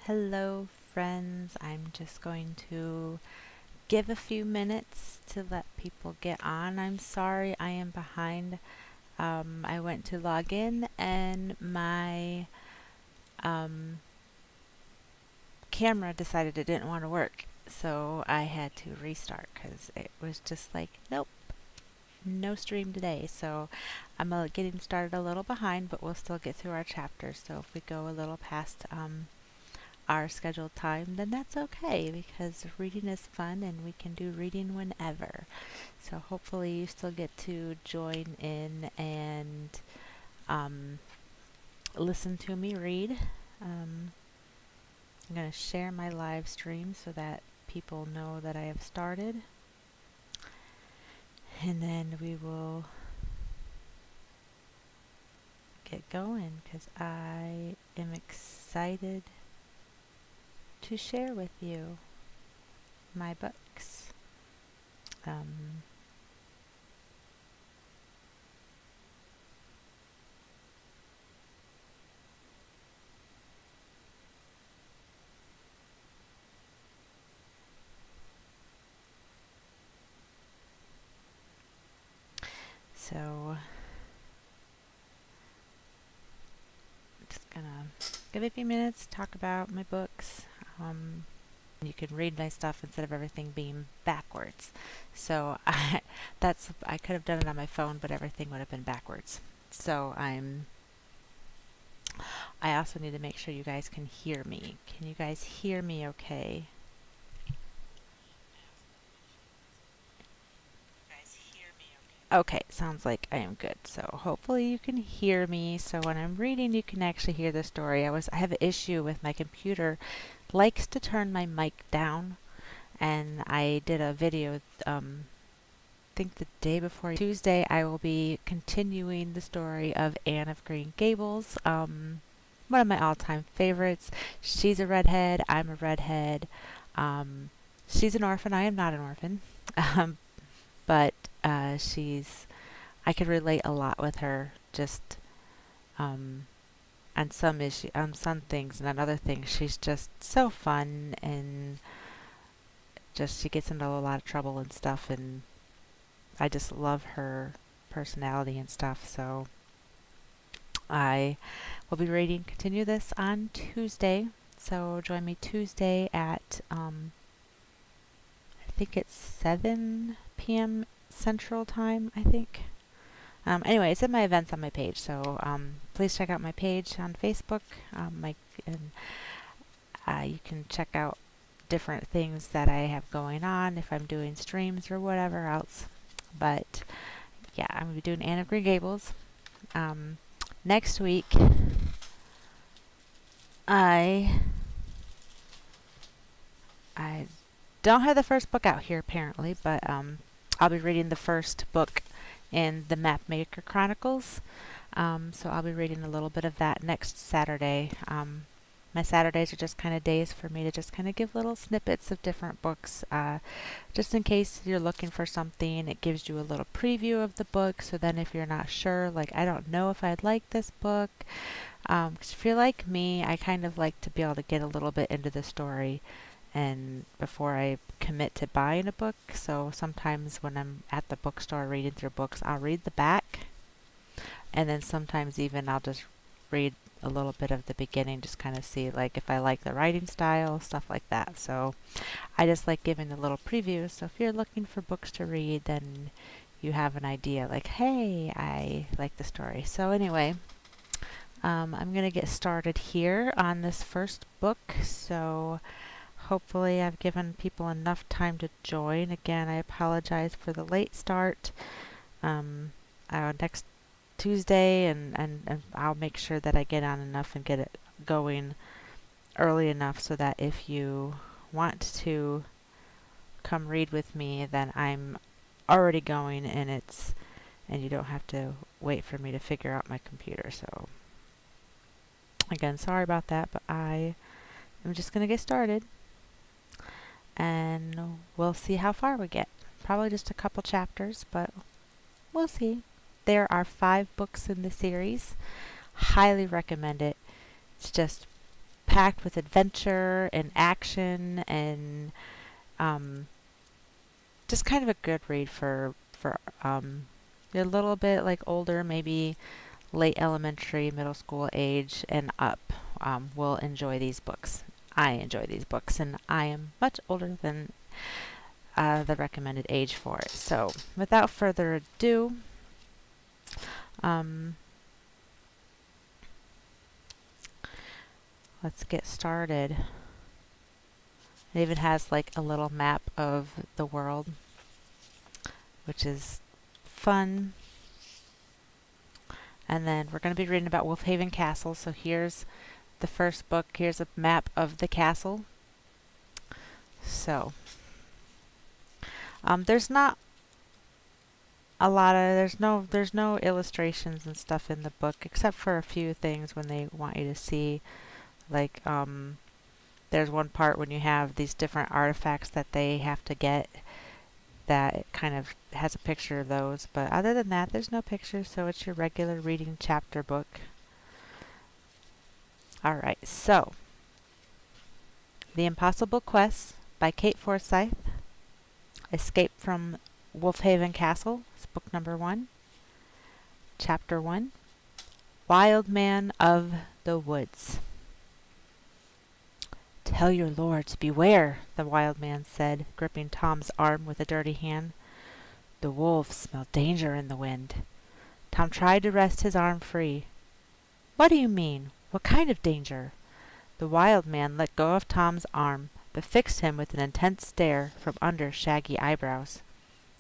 Hello, friends. I'm just going to give a few minutes to let people get on. I'm sorry I am behind. I went to log in and my um, camera decided it didn't want to work. So I had to restart because it was just like, nope, no stream today. So I'm getting started a little behind, but we'll still get through our chapters. So if we go a little past our scheduled time, then that's okay because reading is fun and we can do reading whenever. So hopefully you still get to join in and um, listen to me read. I'm going to share my live stream so that people know that I have started. And then we will get going because I am excited to share with you my books. Um, so just gonna give a few minutes, talk about my books. You can read my stuff instead of everything being backwards. So I could have done it on my phone, but everything would have been backwards. So I also need to make sure you guys can hear me. Can you guys hear me okay? Okay, sounds like I am good. So hopefully you can hear me. So when I'm reading, you can actually hear the story. I have an issue with my computer. Likes to turn my mic down, and I did a video. Think the day before Tuesday, I will be continuing the story of Anne of Green Gables. One of my all-time favorites. She's a redhead. I'm a redhead. Um, she's an orphan. I am not an orphan. Um, but I could relate a lot with her just um, on some things, and on other things, she's just so fun and just she gets into a lot of trouble and stuff, and I just love her personality and stuff. So I will be continue this on Tuesday. So join me Tuesday at I think it's 7 p.m. Central Time, I think. Anyway, it's in my events on my page, so please check out my page on Facebook. And you can check out different things that I have going on if I'm doing streams or whatever else. But yeah, I'm going to be doing Anne of Green Gables. Next week, I don't have the first book out here apparently, but I'll be reading the first book in the Mapmaker Chronicles. So I'll be reading a little bit of that next Saturday. My Saturdays are just kind of days for me to just kind of give little snippets of different books. Just in case you're looking for something, it gives you a little preview of the book. So then if you're not sure, like I don't know if I'd like this book, 'cause if you're like me, I kind of like to be able to get a little bit into the story and before I commit to buying a book. So sometimes when I'm at the bookstore reading through books, I'll read the back, and then sometimes even I'll just read a little bit of the beginning, just kind of see like if I like the writing style, stuff like that. So I just like giving a little preview. So if you're looking for books to read, then you have an idea like, hey, I like the story. So anyway, I'm going to get started here on this first book. So hopefully I've given people enough time to join. Again, I apologize for the late start. Next Tuesday, and I'll make sure that I get on enough and get it going early enough so that if you want to come read with me, then I'm already going and you don't have to wait for me to figure out my computer. So again, sorry about that, but I am just going to get started and we'll see how far we get. Probably just a couple chapters, but we'll see. There are 5 books in the series. Highly recommend it. It's just packed with adventure and action and just kind of a good read for a little bit like older, maybe late elementary, middle school age and up will enjoy these books. I enjoy these books, and I am much older than the recommended age for it. So, without further ado, let's get started. It even has like a little map of the world, which is fun. And then we're going to be reading about Wolfhaven Castle. So here's the first book. Here's a map of the castle. So there's not a lot of there's no illustrations and stuff in the book except for a few things when they want you to see, like there's one part when you have these different artifacts that they have to get that it kind of has a picture of those, but other than that there's no pictures, so it's your regular reading chapter book. Alright, so The Impossible Quest by Kate Forsyth. Escape from Wolfhaven Castle is book number 1. Chapter 1. Wild Man of the Woods. "Tell your lord to beware," the wild man said, gripping Tom's arm with a dirty hand. "The wolves smell danger in the wind." Tom tried to wrest his arm free. "What do you mean? What kind of danger?" The wild man let go of Tom's arm, but fixed him with an intense stare from under shaggy eyebrows.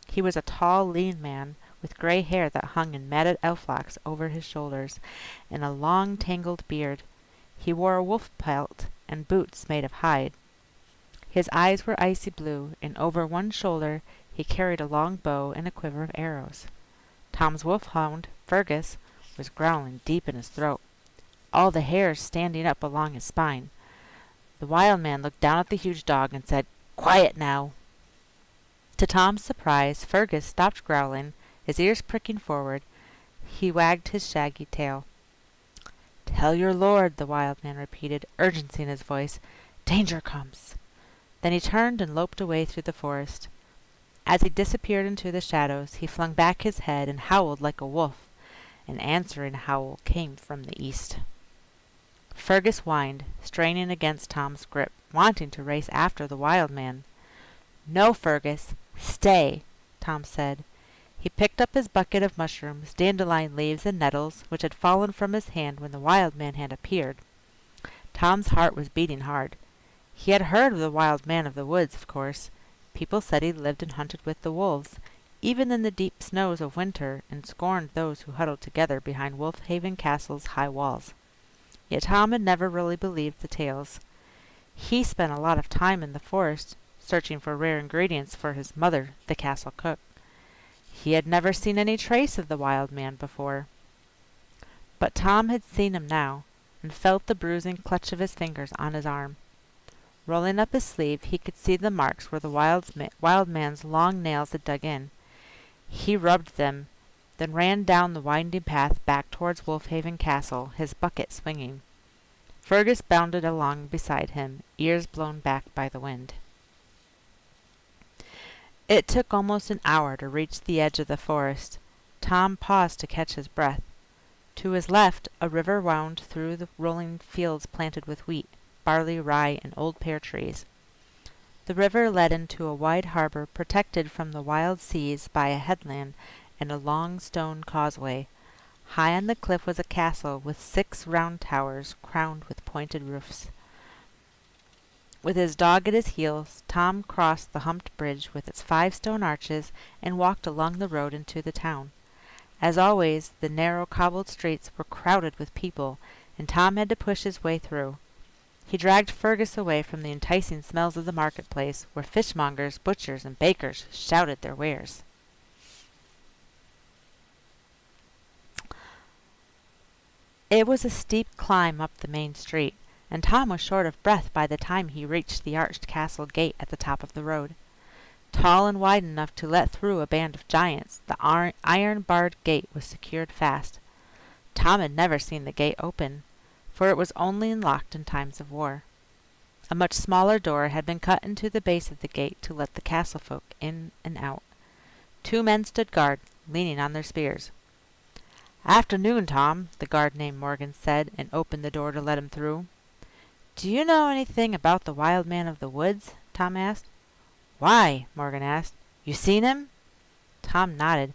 He was a tall, lean man, with gray hair that hung in matted elf-locks over his shoulders, and a long, tangled beard. He wore a wolf pelt and boots made of hide. His eyes were icy blue, and over one shoulder he carried a long bow and a quiver of arrows. Tom's wolfhound, Fergus, was growling deep in his throat, all the hairs standing up along his spine. The wild man looked down at the huge dog and said, "Quiet now." To Tom's surprise, Fergus stopped growling, his ears pricking forward. He wagged his shaggy tail. "Tell your lord," the wild man repeated, urgency in his voice. "Danger comes." Then he turned and loped away through the forest. As he disappeared into the shadows, he flung back his head and howled like a wolf. An answering howl came from the east. Fergus whined, straining against Tom's grip, wanting to race after the wild man. "No, Fergus, stay," Tom said. He picked up his bucket of mushrooms, dandelion leaves, and nettles, which had fallen from his hand when the wild man had appeared. Tom's heart was beating hard. He had heard of the wild man of the woods, of course. People said he lived and hunted with the wolves, even in the deep snows of winter, and scorned those who huddled together behind Wolfhaven Castle's high walls. Yet Tom had never really believed the tales. He spent a lot of time in the forest, searching for rare ingredients for his mother, the castle cook. He had never seen any trace of the wild man before. But Tom had seen him now, and felt the bruising clutch of his fingers on his arm. Rolling up his sleeve, he could see the marks where the wild man's long nails had dug in. He rubbed them, then ran down the winding path back towards Wolfhaven Castle, his bucket swinging. Fergus bounded along beside him, ears blown back by the wind. It took almost an hour to reach the edge of the forest. Tom paused to catch his breath. To his left, a river wound through the rolling fields planted with wheat, barley, rye, and old pear trees. The river led into a wide harbor protected from the wild seas by a headland and a long stone causeway. High on the cliff was a castle with 6 round towers crowned with pointed roofs. With his dog at his heels, Tom crossed the humped bridge with its 5 stone arches and walked along the road into the town. As always, the narrow cobbled streets were crowded with people, and Tom had to push his way through. He dragged Fergus away from the enticing smells of the marketplace, where fishmongers, butchers, and bakers shouted their wares. It was a steep climb up the main street, and Tom was short of breath by the time he reached the arched castle gate at the top of the road. Tall and wide enough to let through a band of giants, the iron-barred gate was secured fast. Tom had never seen the gate open. for it was only locked in times of war. A much smaller door had been cut into the base of the gate to let the castle folk in and out. 2 men stood guard, leaning on their spears. "Afternoon, Tom," the guard named Morgan said, and opened the door to let him through. "Do you know anything about the wild man of the woods?" Tom asked. "Why?" Morgan asked. "You seen him?" Tom nodded.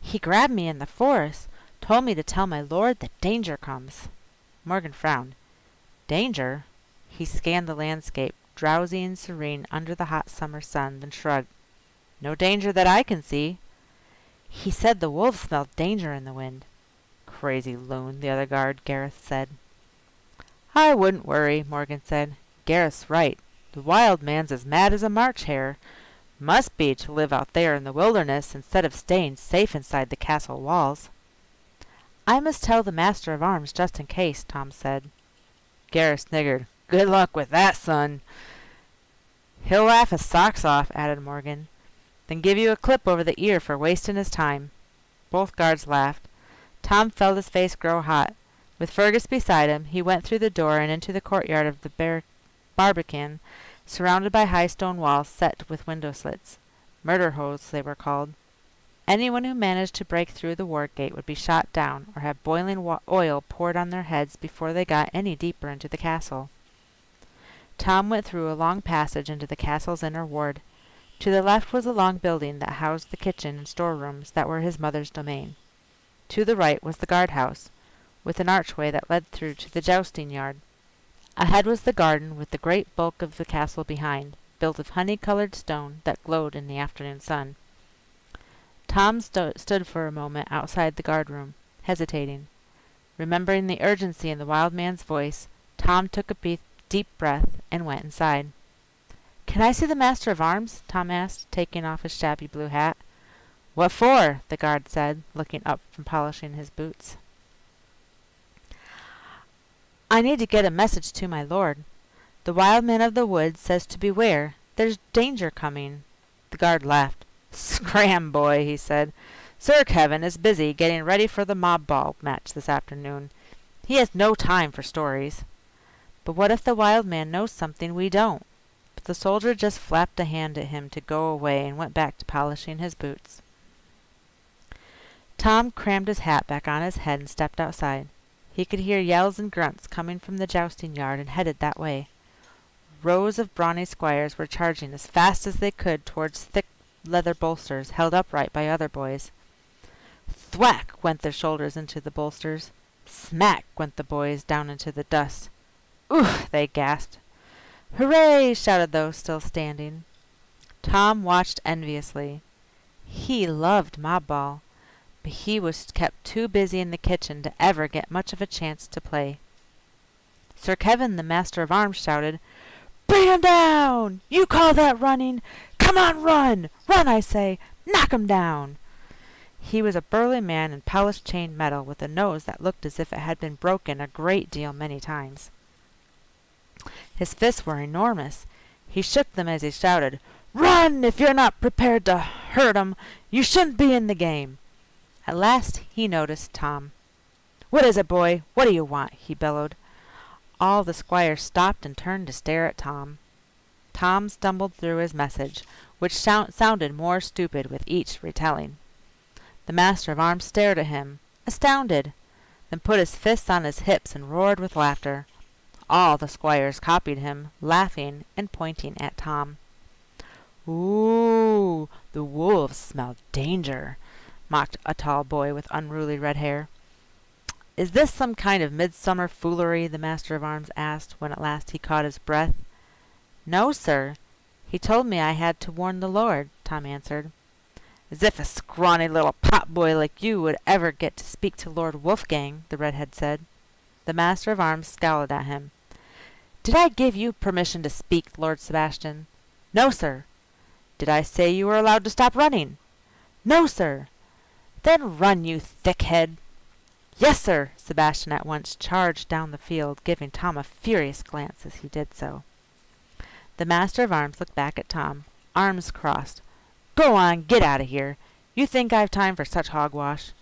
"He grabbed me in the forest, told me to tell my lord that danger comes." Morgan frowned. "Danger?" He scanned the landscape, drowsy and serene under the hot summer sun, then shrugged. "No danger that I can see." "He said the wolves smelled danger in the wind." "Crazy loon," the other guard, Gareth, said. "I wouldn't worry," Morgan said. "Gareth's right. The wild man's as mad as a March hare. Must be to live out there in the wilderness instead of staying safe inside the castle walls." "I must tell the master of arms just in case," Tom said. Gareth sniggered. "Good luck with that, son." "He'll laugh his socks off," added Morgan. "Then give you a clip over the ear for wasting his time." Both guards laughed. Tom felt his face grow hot. With Fergus beside him, he went through the door and into the courtyard of the barbican, surrounded by high stone walls set with window slits. Murder holes, they were called. Anyone who managed to break through the ward gate would be shot down or have boiling oil poured on their heads before they got any deeper into the castle. Tom went through a long passage into the castle's inner ward. To the left was a long building that housed the kitchen and storerooms that were his mother's domain. To the right was the guardhouse, with an archway that led through to the jousting yard. Ahead was the garden, with the great bulk of the castle behind, built of honey-colored stone that glowed in the afternoon sun. Tom stood for a moment outside the guard-room, hesitating. Remembering the urgency in the wild man's voice, Tom took a deep breath and went inside. "Can I see the master of arms?" Tom asked, taking off his shabby blue hat. "What for?" the guard said, looking up from polishing his boots. "I need to get a message to my lord. The wild man of the woods says to beware. There's danger coming." The guard laughed. "Scram, boy," he said. "Sir Kevin is busy getting ready for the mob ball match this afternoon. He has no time for stories." "But what if the wild man knows something we don't?" But the soldier just flapped a hand at him to go away and went back to polishing his boots. Tom crammed his hat back on his head and stepped outside. He could hear yells and grunts coming from the jousting yard and headed that way. Rows of brawny squires were charging as fast as they could towards thick leather bolsters held upright by other boys. Thwack went their shoulders into the bolsters. Smack went the boys down into the dust. "Oof!" they gasped. "Hooray!" shouted those still standing. Tom watched enviously. He loved mob ball, but he was kept too busy in the kitchen to ever get much of a chance to play. Sir Kevin, the master of arms, shouted, "Bring him down! You call that running? Come on, run! Run, I say! Knock him down!" He was a burly man in polished chain metal, with a nose that looked as if it had been broken a great deal many times. His fists were enormous. He shook them as he shouted, "Run! If you're not prepared to hurt 'em, you shouldn't be in the game." At last he noticed Tom. "What is it, boy? What do you want?" he bellowed. All the squires stopped and turned to stare at Tom. Tom stumbled through his message, which sounded more stupid with each retelling. The master of arms stared at him, astounded, then put his fists on his hips and roared with laughter. All the squires copied him, laughing and pointing at Tom. "Ooh, the wolves smell danger," mocked a tall boy with unruly red hair. "Is this some kind of midsummer foolery?" the master of arms asked, when at last he caught his breath. "No, sir. He told me I had to warn the lord," Tom answered. "As if a scrawny little pot-boy like you would ever get to speak to Lord Wolfgang," the redhead said. The master of arms scowled at him. "Did I give you permission to speak, Lord Sebastian?" "No, sir." "Did I say you were allowed to stop running?" "No, sir." "Then run, you thickhead." "Yes, sir." Sebastian at once charged down the field, giving Tom a furious glance as he did so. The master of arms looked back at Tom, arms crossed. "Go on, get out of here. You think I've time for such hogwash?"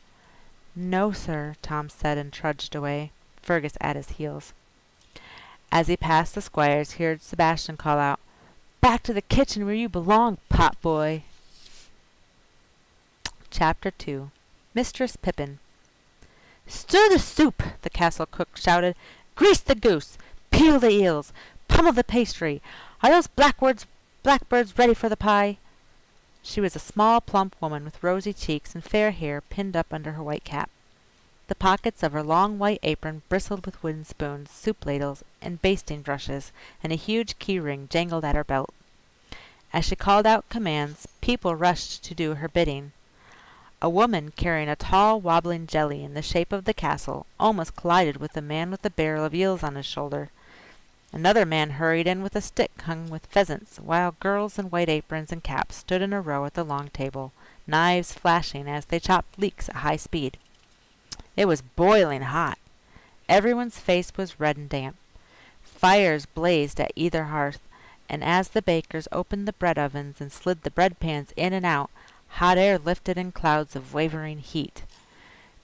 "No, sir," Tom said and trudged away, Fergus at his heels. As he passed the squires, he heard Sebastian call out, "Back to the kitchen where you belong, pot boy." Chapter 2. Mistress Pippin. "Stir the soup," the castle cook shouted. "Grease the goose. Peel the eels. Pummel the pastry. Are those blackbirds ready for the pie?" She was a small, plump woman with rosy cheeks and fair hair pinned up under her white cap. The pockets of her long white apron bristled with wooden spoons, soup ladles, and basting brushes, and a huge key-ring jangled at her belt. As she called out commands, people rushed to do her bidding. A woman carrying a tall, wobbling jelly in the shape of the castle almost collided with the man with a barrel of eels on his shoulder. Another man hurried in with a stick hung with pheasants, while girls in white aprons and caps stood in a row at the long table, knives flashing as they chopped leeks at high speed. It was boiling hot. Everyone's face was red and damp. Fires blazed at either hearth, and as the bakers opened the bread ovens and slid the bread pans in and out, hot air lifted in clouds of wavering heat.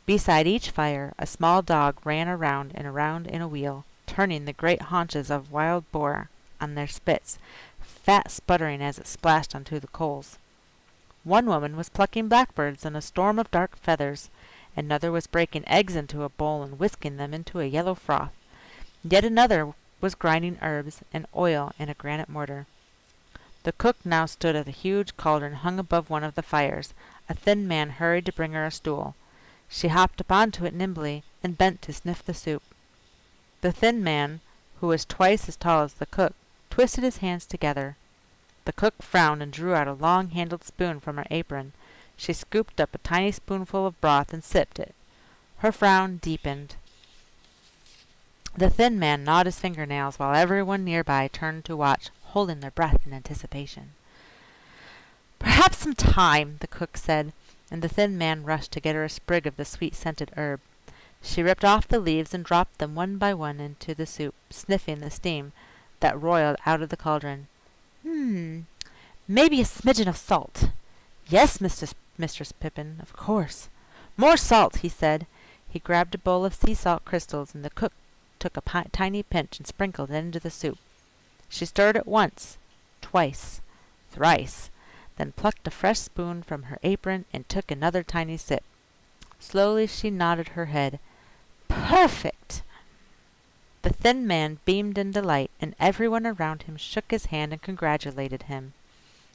Beside each fire, a small dog ran around and around in a wheel, turning the great haunches of wild boar on their spits, fat sputtering as it splashed onto the coals. One woman was plucking blackbirds in a storm of dark feathers. Another was breaking eggs into a bowl and whisking them into a yellow froth. Yet another was grinding herbs and oil in a granite mortar. The cook now stood at a huge cauldron hung above one of the fires. A thin man hurried to bring her a stool. She hopped up onto it nimbly and bent to sniff the soup. The thin man, who was twice as tall as the cook, twisted his hands together. The cook frowned and drew out a long-handled spoon from her apron. She scooped up a tiny spoonful of broth and sipped it. Her frown deepened. The thin man gnawed his fingernails while everyone nearby turned to watch, holding their breath in anticipation. "Perhaps some time," the cook said, and the thin man rushed to get her a sprig of the sweet-scented herb. She ripped off the leaves and dropped them one by one into the soup, sniffing the steam that roiled out of the cauldron. Maybe a smidgen of salt." "Yes, Mistress Pippin, of course." "More salt," he said. He grabbed a bowl of sea salt crystals, and the cook took a tiny pinch and sprinkled it into the soup. She stirred it once, twice, thrice, then plucked a fresh spoon from her apron and took another tiny sip. Slowly she nodded her head. "Perfect!" The thin man beamed in delight, and everyone around him shook his hand and congratulated him.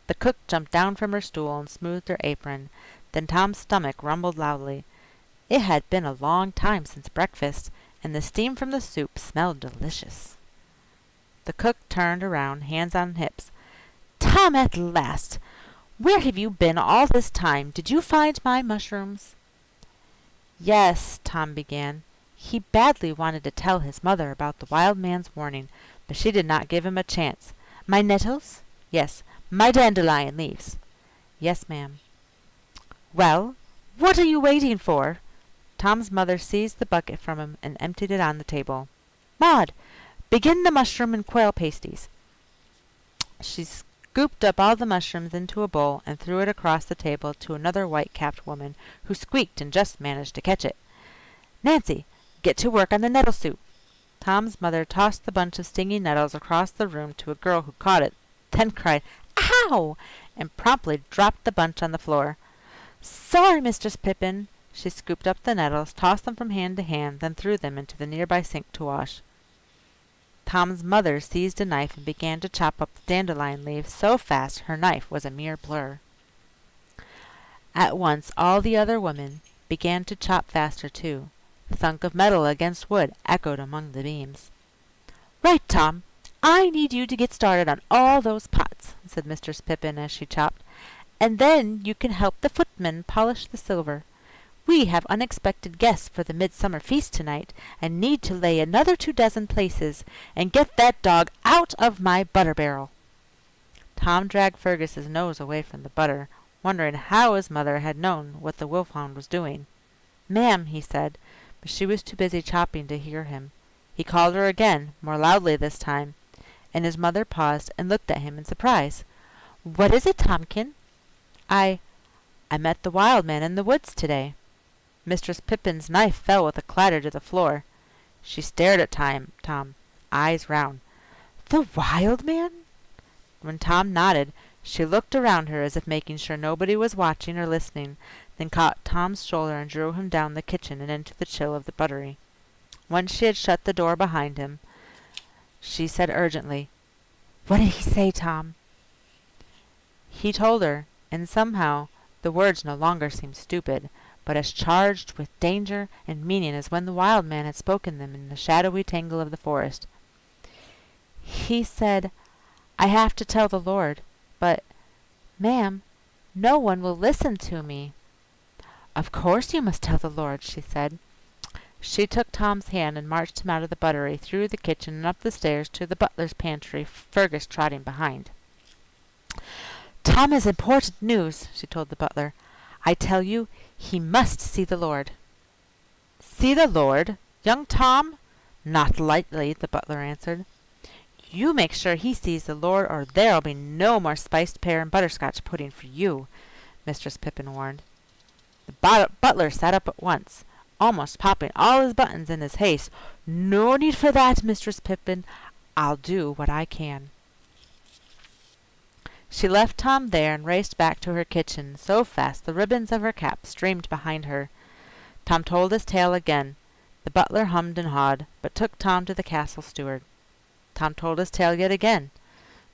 The cook jumped down from her stool and smoothed her apron. Then Tom's stomach rumbled loudly. It had been a long time since breakfast, and the steam from the soup smelled delicious. The cook turned around, hands on hips. "Tom, at last! Where have you been all this time? Did you find my mushrooms?" "Yes," Tom began. He badly wanted to tell his mother about the wild man's warning, but she did not give him a chance. "My nettles?" "Yes." "My dandelion leaves?" "Yes, ma'am." "Well, what are you waiting for?" Tom's mother seized the bucket from him and emptied it on the table. "Maud, begin the mushroom and quail pasties." She scooped up all the mushrooms into a bowl and threw it across the table to another white-capped woman, who squeaked and just managed to catch it. "Nancy, get to work on the nettle soup." Tom's mother tossed the bunch of stinging nettles across the room to a girl who caught it, then cried, "Ow!" and promptly dropped the bunch on the floor. "Sorry, Mistress Pippin." She scooped up the nettles, tossed them from hand to hand, then threw them into the nearby sink to wash. Tom's mother seized a knife and began to chop up the dandelion leaves so fast her knife was a mere blur. At once all the other women began to chop faster too. The thunk of metal against wood echoed among the beams. "Right, Tom! I need you to get started on all those pots," said Mistress Pippin as she chopped, "and then you can help the footmen polish the silver. We have unexpected guests for the midsummer feast tonight, and need to lay another 24 places, and get that dog out of my butter barrel." Tom dragged Fergus's nose away from the butter, wondering how his mother had known what the wolfhound was doing. "Ma'am," he said, but she was too busy chopping to hear him. He called her again, more loudly this time, and his mother paused and looked at him in surprise. "What is it, Tomkin?" I met the wild man in the woods today." Mistress Pippin's knife fell with a clatter to the floor. She stared at Tom. eyes round. "The wild man?" When Tom nodded, she looked around her as if making sure nobody was watching or listening, then caught Tom's shoulder and drew him down the kitchen and into the chill of the buttery. Once she had shut the door behind him, she said urgently, "What did he say, Tom?" He told her, and somehow the words no longer seemed stupid, but as charged with danger and meaning as when the wild man had spoken them in the shadowy tangle of the forest. "He said, I have to tell the Lord, but, ma'am, no one will listen to me." "Of course you must tell the Lord," she said. She took Tom's hand and marched him out of the buttery, through the kitchen, and up the stairs to the butler's pantry, Fergus trotting behind. "Tom has important news," she told the butler. "I tell you, he must see the Lord." "See the Lord? Young Tom? Not likely," the butler answered. "You make sure he sees the Lord, or there'll be no more spiced pear and butterscotch pudding for you," Mistress Pippin warned. The butler sat up at once, almost popping all his buttons in his haste. "No need for that, Mistress Pippin. I'll do what I can." She left Tom there and raced back to her kitchen, so fast the ribbons of her cap streamed behind her. Tom told his tale again. The butler hummed and hawed, but took Tom to the castle steward. Tom told his tale yet again.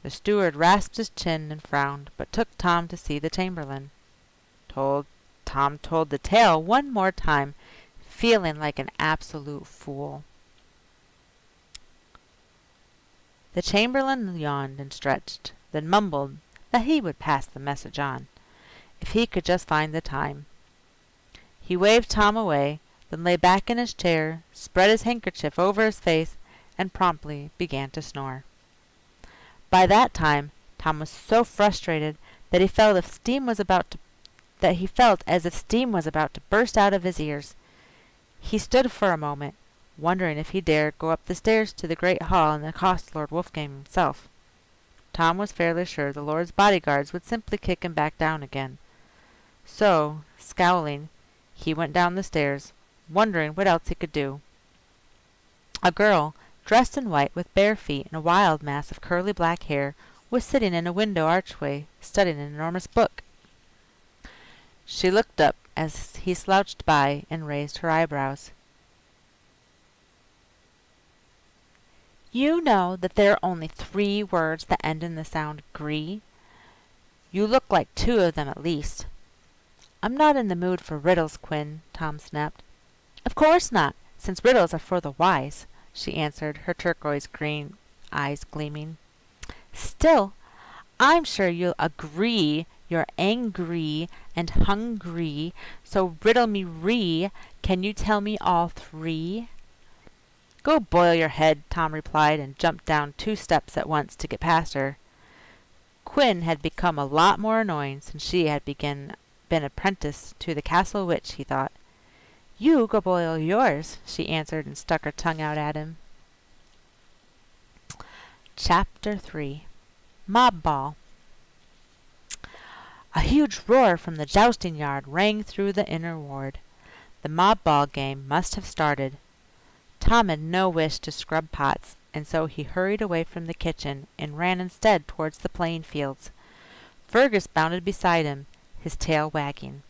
The steward rasped his chin and frowned, but took Tom to see the chamberlain. Tom told the tale one more time, feeling like an absolute fool. The chamberlain yawned and stretched, then mumbled that he would pass the message on, if he could just find the time. He waved Tom away, then lay back in his chair, spread his handkerchief over his face, and promptly began to snore. By that time, Tom was so frustrated that he felt as if steam was about to burst out of his ears. He stood for a moment, wondering if he dared go up the stairs to the great hall and accost Lord Wolfgang himself. Tom was fairly sure the Lord's bodyguards would simply kick him back down again. So, scowling, he went down the stairs, wondering what else he could do. A girl, dressed in white with bare feet and a wild mass of curly black hair, was sitting in a window archway, studying an enormous book. She looked up as he slouched by and raised her eyebrows. "You know that there are only 3 words that end in the sound gree? You look like 2 of them at least." "I'm not in the mood for riddles, Quinn," Tom snapped. "Of course not, since riddles are for the wise," she answered, her turquoise green eyes gleaming. "Still, I'm sure you'll agree you're angry and hungry, so riddle me ree. Can you tell me all 3? "Go boil your head," Tom replied, and jumped down 2 steps at once to get past her. Quinn had become a lot more annoying since she had been apprenticed to the castle witch, he thought. "You go boil yours," she answered and stuck her tongue out at him. Chapter 3. Mob Ball. A huge roar from the jousting yard rang through the inner ward. The mob ball game must have started. Tom had no wish to scrub pots, and so he hurried away from the kitchen and ran instead towards the playing fields. Fergus bounded beside him, his tail wagging.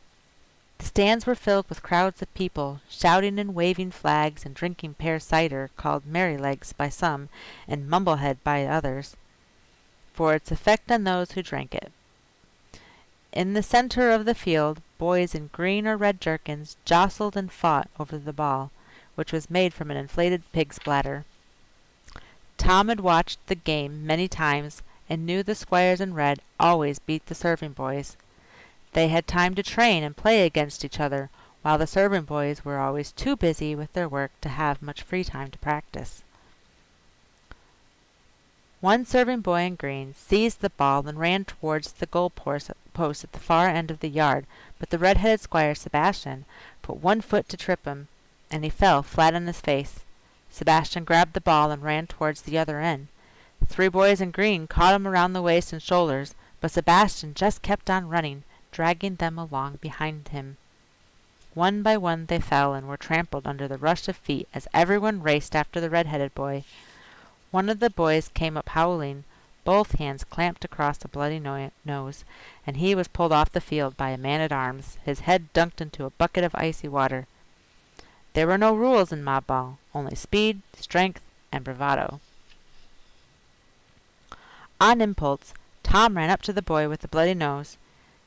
The stands were filled with crowds of people, shouting and waving flags and drinking pear cider, called Merrylegs by some and Mumblehead by others, for its effect on those who drank it. In the center of the field, boys in green or red jerkins jostled and fought over the ball, which was made from an inflated pig's bladder. Tom had watched the game many times and knew the squires in red always beat the serving boys. They had time to train and play against each other, while the serving boys were always too busy with their work to have much free time to practice. One serving boy in green seized the ball and ran towards the goal post at the far end of the yard, but the red-headed squire Sebastian put one foot to trip him, and he fell flat on his face. Sebastian grabbed the ball and ran towards the other end. 3 boys in green caught him around the waist and shoulders, but Sebastian just kept on running, dragging them along behind him. One by one they fell and were trampled under the rush of feet as everyone raced after the red-headed boy. One of the boys came up howling, both hands clamped across a bloody nose, and he was pulled off the field by a man-at-arms, his head dunked into a bucket of icy water. There were no rules in mob ball, only speed, strength, and bravado. On impulse, Tom ran up to the boy with the bloody nose.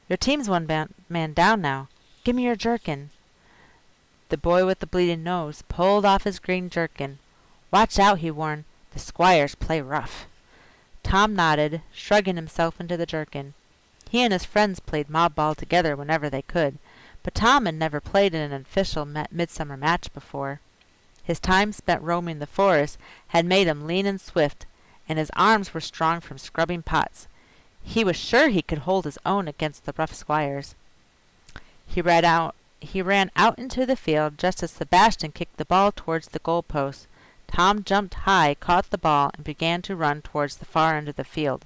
"Your team's one man down now. Give me your jerkin." The boy with the bleeding nose pulled off his green jerkin. "Watch out," he warned. "The squires play rough." Tom nodded, shrugging himself into the jerkin. He and his friends played mob ball together whenever they could, but Tom had never played in an official midsummer match before. His time spent roaming the forest had made him lean and swift, and his arms were strong from scrubbing pots. He was sure he could hold his own against the rough squires. He ran out into the field just as Sebastian kicked the ball towards the goal post. Tom jumped high, caught the ball, and began to run towards the far end of the field.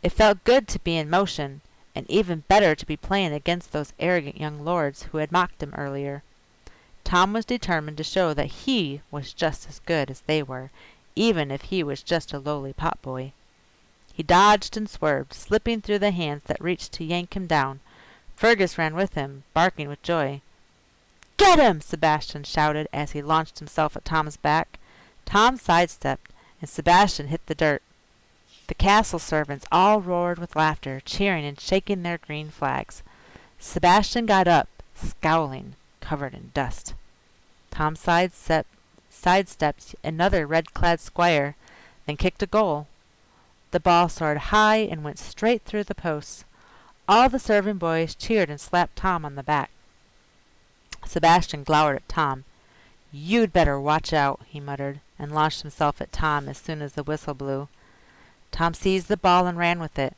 It felt good to be in motion, and even better to be playing against those arrogant young lords who had mocked him earlier. Tom was determined to show that he was just as good as they were, even if he was just a lowly potboy. He dodged and swerved, slipping through the hands that reached to yank him down. Fergus ran with him, barking with joy. "Get him!" Sebastian shouted as he launched himself at Tom's back. Tom sidestepped, and Sebastian hit the dirt. The castle servants all roared with laughter, cheering and shaking their green flags. Sebastian got up, scowling, covered in dust. Tom sidestepped another red-clad squire, then kicked a goal. The ball soared high and went straight through the posts. All the serving boys cheered and slapped Tom on the back. Sebastian glowered at Tom. "You'd better watch out," he muttered, and launched himself at Tom as soon as the whistle blew. Tom seized the ball and ran with it.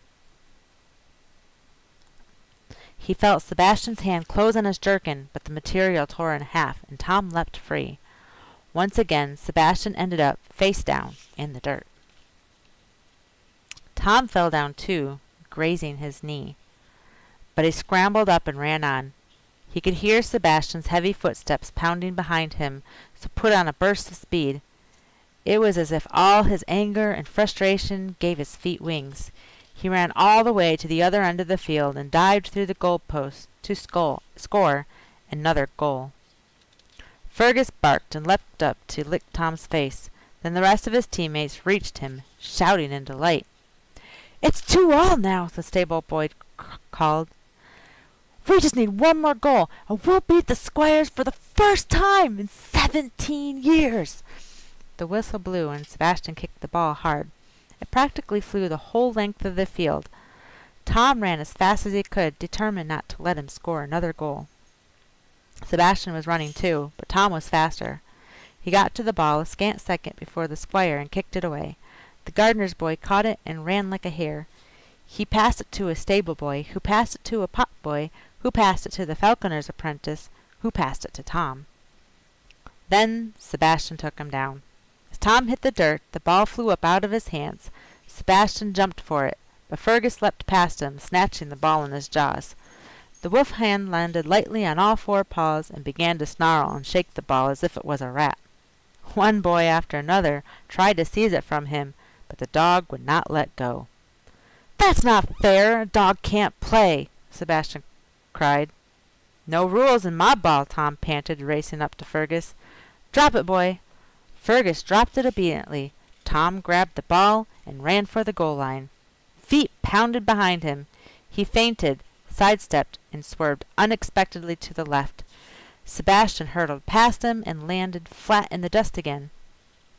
He felt Sebastian's hand close on his jerkin, but the material tore in half, and Tom leapt free. Once again, Sebastian ended up, face down, in the dirt. Tom fell down too, grazing his knee. But he scrambled up and ran on. He could hear Sebastian's heavy footsteps pounding behind him, so put on a burst of speed. It was as if all his anger and frustration gave his feet wings. He ran all the way to the other end of the field and dived through the goal post to score another goal. Fergus barked and leapt up to lick Tom's face. Then the rest of his teammates reached him, shouting in delight. "It's 2-2 now," the stable boy called. "We just need one more goal, and we'll beat the squires for the first time in 17 years. The whistle blew, and Sebastian kicked the ball hard. It practically flew the whole length of the field. Tom ran as fast as he could, determined not to let him score another goal. Sebastian was running too, but Tom was faster. He got to the ball a scant second before the squire and kicked it away. The gardener's boy caught it and ran like a hare. He passed it to a stable boy, who passed it to a pot boy, who passed it to the falconer's apprentice, who passed it to Tom. Then Sebastian took him down. As Tom hit the dirt, the ball flew up out of his hands. Sebastian jumped for it, but Fergus leapt past him, snatching the ball in his jaws. The wolf hand landed lightly on all four paws and began to snarl and shake the ball as if it was a rat. One boy after another tried to seize it from him, but the dog would not let go. "That's not fair! A dog can't play!" Sebastian cried. "No rules in mob ball," Tom panted, racing up to Fergus. "Drop it, boy!" Fergus dropped it obediently. Tom grabbed the ball and ran for the goal line. Feet pounded behind him. He feinted, sidestepped, and swerved unexpectedly to the left. Sebastian hurtled past him and landed flat in the dust again.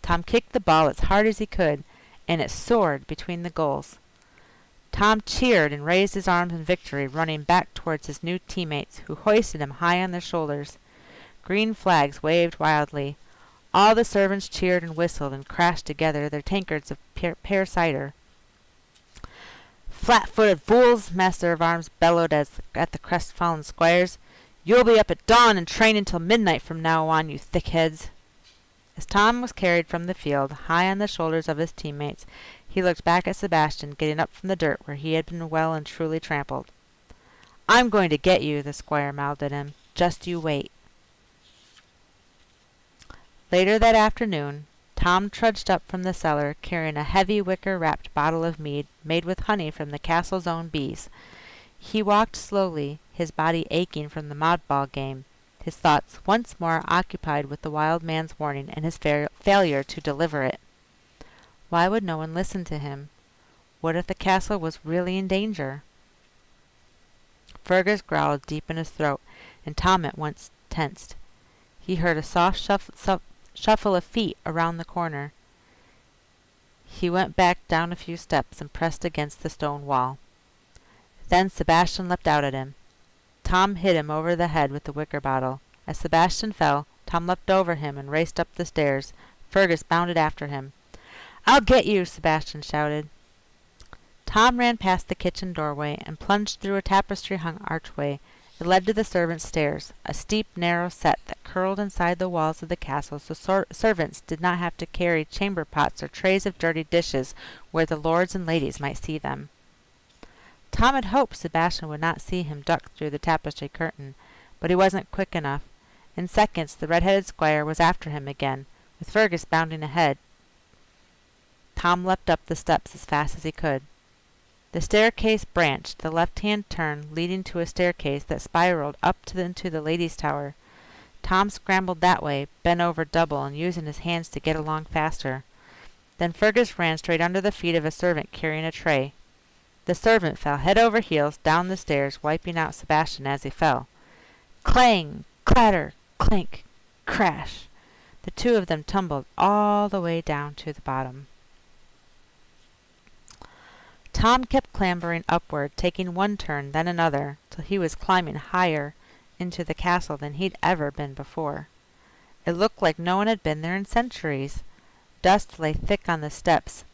Tom kicked the ball as hard as he could, and it soared between the goals. Tom cheered and raised his arms in victory, running back towards his new teammates, who hoisted him high on their shoulders. Green flags waved wildly. All the servants cheered and whistled and crashed together their tankards of pear cider. "Flat-footed fools!" Master of Arms bellowed at the crestfallen squires. "You'll be up at dawn and train until midnight from now on, you thickheads!" As Tom was carried from the field, high on the shoulders of his teammates, he looked back at Sebastian, getting up from the dirt where he had been well and truly trampled. "I'm going to get you," the squire mouthed at him. "Just you wait." Later that afternoon, Tom trudged up from the cellar, carrying a heavy wicker-wrapped bottle of mead made with honey from the castle's own bees. He walked slowly, his body aching from the mothball game, his thoughts once more occupied with the wild man's warning and his failure to deliver it. Why would no one listen to him? What if the castle was really in danger? Fergus growled deep in his throat, and Tom at once tensed. He heard a soft shuffle of feet around the corner. He went back down a few steps and pressed against the stone wall. Then Sebastian leapt out at him. Tom hit him over the head with the wicker bottle. As Sebastian fell, Tom leapt over him and raced up the stairs. Fergus bounded after him. "I'll get you!" Sebastian shouted. Tom ran past the kitchen doorway and plunged through a tapestry-hung archway. It led to the servants' stairs, a steep, narrow set that curled inside the walls of the castle so servants did not have to carry chamber pots or trays of dirty dishes where the lords and ladies might see them. Tom had hoped Sebastian would not see him duck through the tapestry curtain, but he wasn't quick enough. In seconds the red-headed squire was after him again, with Fergus bounding ahead. Tom leapt up the steps as fast as he could. The staircase branched, the left-hand turn leading to a staircase that spiraled up into the ladies' tower. Tom scrambled that way, bent over double and using his hands to get along faster. Then Fergus ran straight under the feet of a servant carrying a tray. The servant fell head over heels down the stairs, wiping out Sebastian as he fell. Clang! Clatter! Clank! Crash! The two of them tumbled all the way down to the bottom. Tom kept clambering upward, taking one turn, then another, till he was climbing higher into the castle than he'd ever been before. It looked like no one had been there in centuries. Dust lay thick on the steps.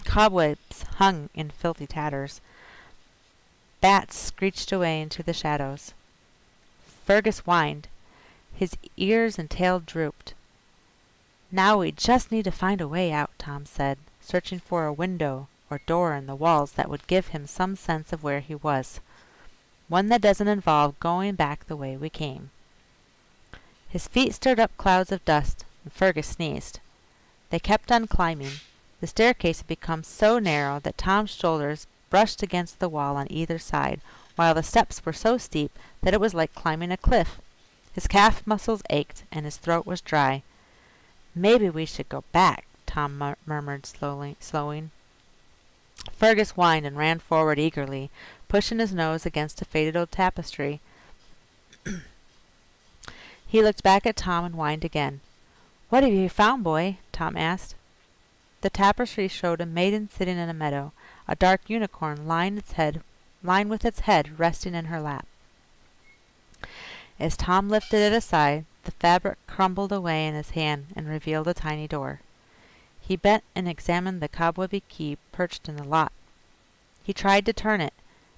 Cobwebs hung in filthy tatters. Bats screeched away into the shadows. Fergus whined. His ears and tail drooped. "Now we just need to find a way out," Tom said, searching for a window or door in the walls that would give him some sense of where he was. One that doesn't involve going back the way we came. His feet stirred up clouds of dust, and Fergus sneezed. They kept on climbing. The staircase had become so narrow that Tom's shoulders brushed against the wall on either side, while the steps were so steep that it was like climbing a cliff. His calf muscles ached, and his throat was dry. "Maybe we should go back," Tom murmured slowing. Fergus whined and ran forward eagerly, pushing his nose against a faded old tapestry. He looked back at Tom and whined again. "What have you found, boy?" Tom asked. The tapestry showed a maiden sitting in a meadow, a dark unicorn lying with its head resting in her lap. As Tom lifted it aside, the fabric crumbled away in his hand and revealed a tiny door. He bent and examined the cobwebby key perched in the lock. He tried to turn it,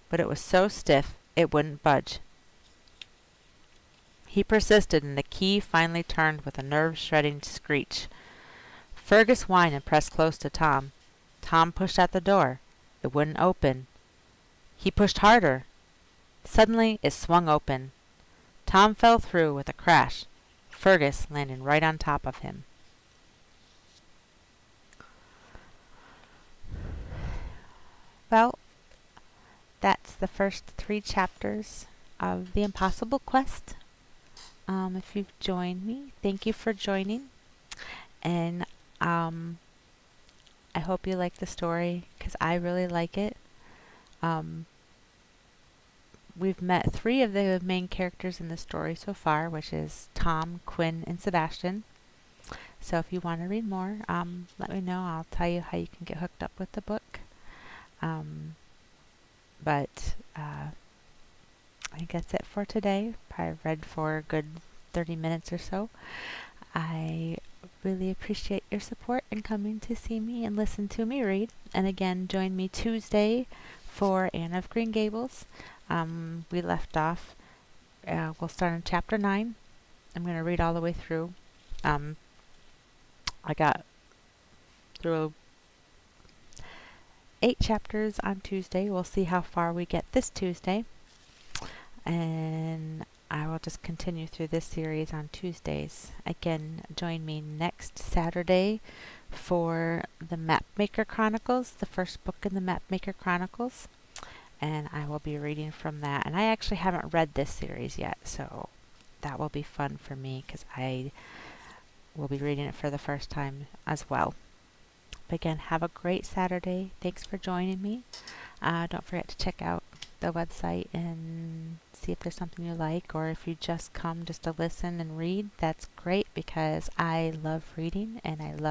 but it was so stiff it wouldn't budge. He persisted, and the key finally turned with a nerve-shredding screech. Fergus whined and pressed close to Tom. Tom pushed at the door. It wouldn't open. He pushed harder. Suddenly it swung open. Tom fell through with a crash, Fergus landing right on top of him. Well, that's the first 3 chapters of The Impossible Quest. If you've joined me, thank you for joining. And I hope you like the story, because I really like it. We've met 3 of the main characters in the story so far, which is Tom, Quinn, and Sebastian. So if you want to read more, let me know. I'll tell you how you can get hooked up with the book. But I think that's it for today. Probably read for a good 30 minutes or so. I really appreciate your support and coming to see me and listen to me read. And again, join me Tuesday for Anne of Green Gables. We left off, we'll start in chapter 9. I'm going to read all the way through. I got through 8 chapters on Tuesday. We'll see how far we get this Tuesday. And I will just continue through this series on Tuesdays. Again, join me next Saturday for the Mapmaker Chronicles, the first book in the Mapmaker Chronicles. And I will be reading from that. And I actually haven't read this series yet, so that will be fun for me because I will be reading it for the first time as well. But again, have a great Saturday. Thanks for joining me. Don't forget to check out the website and see if there's something you like, or if you just come just to listen and read, that's great because I love reading and I love